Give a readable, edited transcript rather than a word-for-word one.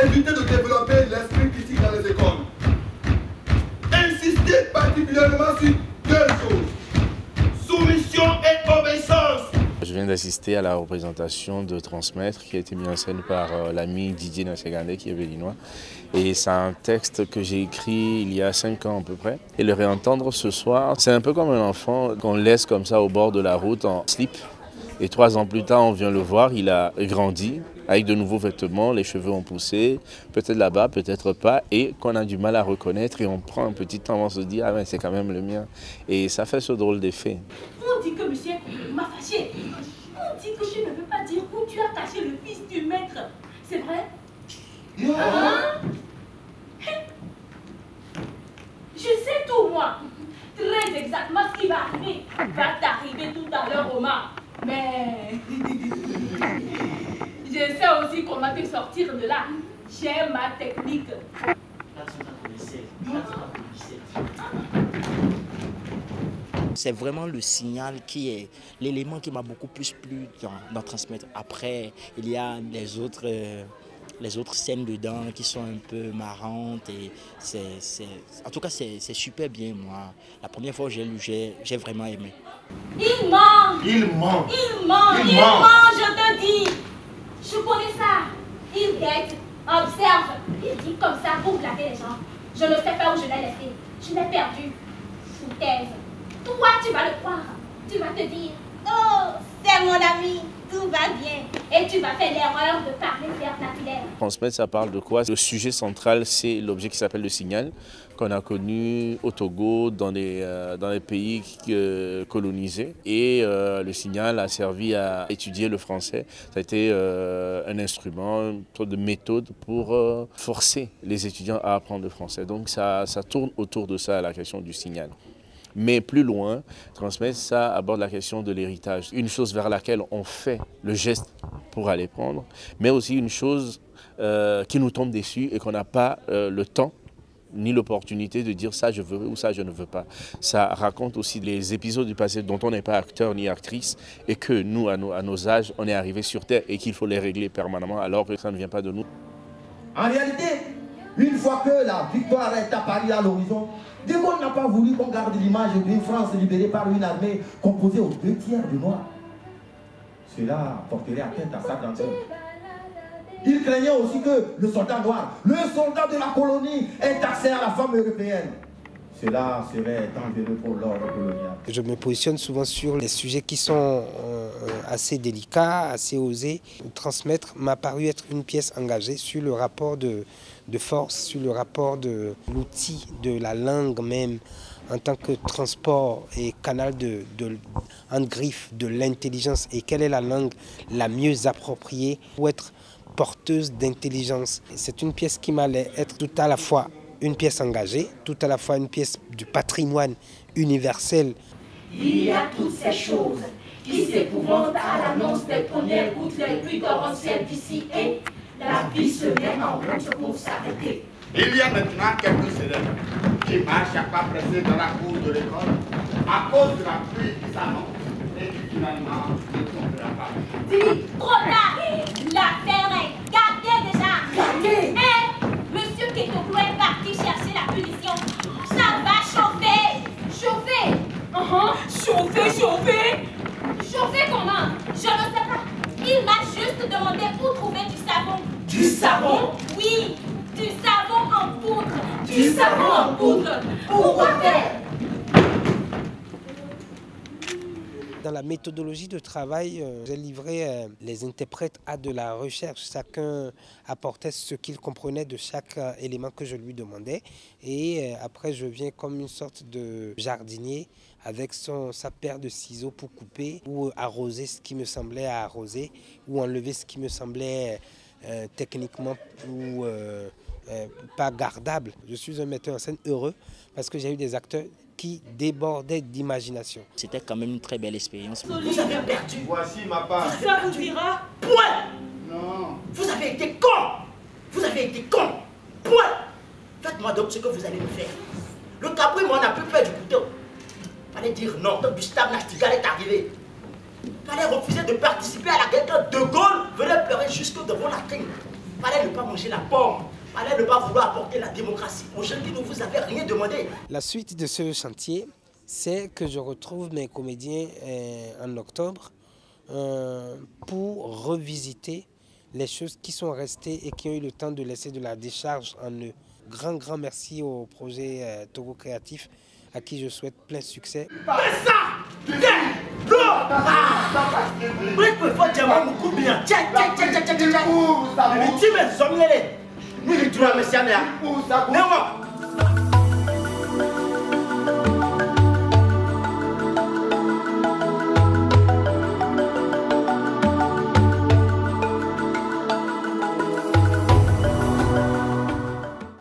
éviter de développer l'esprit critique dans les écoles. Insister particulièrement sur deux choses: soumission et obéissance. Je viens d'assister à la représentation de Transmettre qui a été mise en scène par l'ami Didier Nassegandé qui est béninois. Et c'est un texte que j'ai écrit il y a 5 ans à peu près. Et le réentendre ce soir, c'est un peu comme un enfant qu'on laisse comme ça au bord de la route en slip. Et 3 ans plus tard, on vient le voir, il a grandi avec de nouveaux vêtements, les cheveux ont poussé, peut-être là-bas, peut-être pas, et qu'on a du mal à reconnaître et on prend un petit temps avant de se dire « Ah ben c'est quand même le mien ». Et ça fait ce drôle d'effet. On dit que monsieur m'a fâché. On dit que je ne veux pas dire où tu as caché le fils du maître. C'est vrai? Hein? Je sais tout, moi. Très exactement ce qui va arriver. Va t'arriver tout à l'heure, Omar. Mais je sais aussi comment te sortir de là. J'ai ma technique. C'est vraiment le signal qui est l'élément qui m'a beaucoup plus plu dans Transmettre. Après, il y a les autres scènes dedans qui sont un peu marrantes. Et en tout cas, c'est super bien, moi. La première fois que j'ai lu, j'ai vraiment aimé. Il ment! Il ment! Il ment! Il ment, je te dis! Je connais ça. Il guette, observe. Il dit comme ça pour glader les gens. Je ne sais pas où je l'ai laissé. Je l'ai perdu. Foutaise. Toi, tu vas le croire. Tu vas te dire, oh, c'est mon ami, tout va bien. Et tu vas faire l'erreur de parler vernaculaire. Transmettre, ça parle de quoi? Le sujet central, c'est l'objet qui s'appelle le signal, qu'on a connu au Togo, dans les pays colonisés. Et le signal a servi à étudier le français. Ça a été un instrument, une sorte de méthode pour forcer les étudiants à apprendre le français. Donc ça tourne autour de ça, la question du signal. Mais plus loin, Transmettre, ça aborde la question de l'héritage. Une chose vers laquelle on fait le geste pour aller prendre, mais aussi une chose qui nous tombe dessus et qu'on n'a pas le temps ni l'opportunité de dire ça je veux ou ça je ne veux pas. Ça raconte aussi les épisodes du passé dont on n'est pas acteur ni actrice et que nous, à nos âges, on est arrivé sur Terre et qu'il faut les régler permanemment alors que ça ne vient pas de nous. En réalité, une fois que la victoire est apparue à l'horizon, De Gaulle n'a pas voulu qu'on garde l'image d'une France libérée par une armée composée aux 2 tiers de Noirs. Cela porterait atteinte à sa grandeur. Il craignait aussi que le soldat noir, le soldat de la colonie, ait accès à la femme européenne. Cela serait dangereux pour l'ordre colonial. Je me positionne souvent sur les sujets qui sont assez délicats, assez osés. Transmettre m'a paru être une pièce engagée sur le rapport de force, sur le rapport de l'outil, de la langue même, en tant que transport et canal en griffe de l'intelligence. Et quelle est la langue la mieux appropriée pour être porteuse d'intelligence. C'est une pièce qui m'allait être tout à la fois une pièce engagée, tout à la fois une pièce du patrimoine universel. Il y a toutes ces choses qui s'épouvantent à l'annonce des premières gouttes les plus torrentielles d'ici et la vie se met en route pour s'arrêter. Il y a maintenant quelques élèves qui marchent à pas pressés dans la cour de l'école à cause de la pluie qui s'annonce et qui finalement ne tombera pas. Dis, trop tard, l'affaire est gardée déjà. Gardée. Monsieur Ketoklo est parti chercher la punition. Ça va chauffer. Chauffer. Chauffer, chauffer. Chauffer comment? Je ne sais pas. Il m'a juste demandé où trouver du savon. Du savon? Oui, du savon en poudre. Du savon en poudre? Pourquoi faire? Dans la méthodologie de travail, j'ai livré les interprètes à de la recherche. Chacun apportait ce qu'il comprenait de chaque élément que je lui demandais. Et après, je viens comme une sorte de jardinier avec sa paire de ciseaux pour couper ou arroser ce qui me semblait à arroser ou enlever ce qui me semblait techniquement ou pas gardable. Je suis un metteur en scène heureux parce que j'ai eu des acteurs qui débordaient d'imagination. C'était quand même une très belle expérience. Vous avez perdu. Voici ma part. Ça vous dira point. Non. Vous avez été con. Vous avez été con. Point. Faites-moi donc ce que vous allez me faire. Le cabri, moi, n'a plus peur du couteau. Fallait dire non. Donc Gustave Nachtigal est arrivé. Fallait refuser de participer à la guerre quand De Gaulle venait pleurer jusque devant la trine. Fallait ne pas manger la pomme. Fallait ne pas vouloir apporter la démocratie aux jeunes qui ne vous avaient rien demandé. La suite de ce chantier, c'est que je retrouve mes comédiens en octobre pour revisiter les choses qui sont restées et qui ont eu le temps de laisser de la décharge en eux. Grand merci au projet Togo Créatif, à qui je souhaite plein succès. Tiens,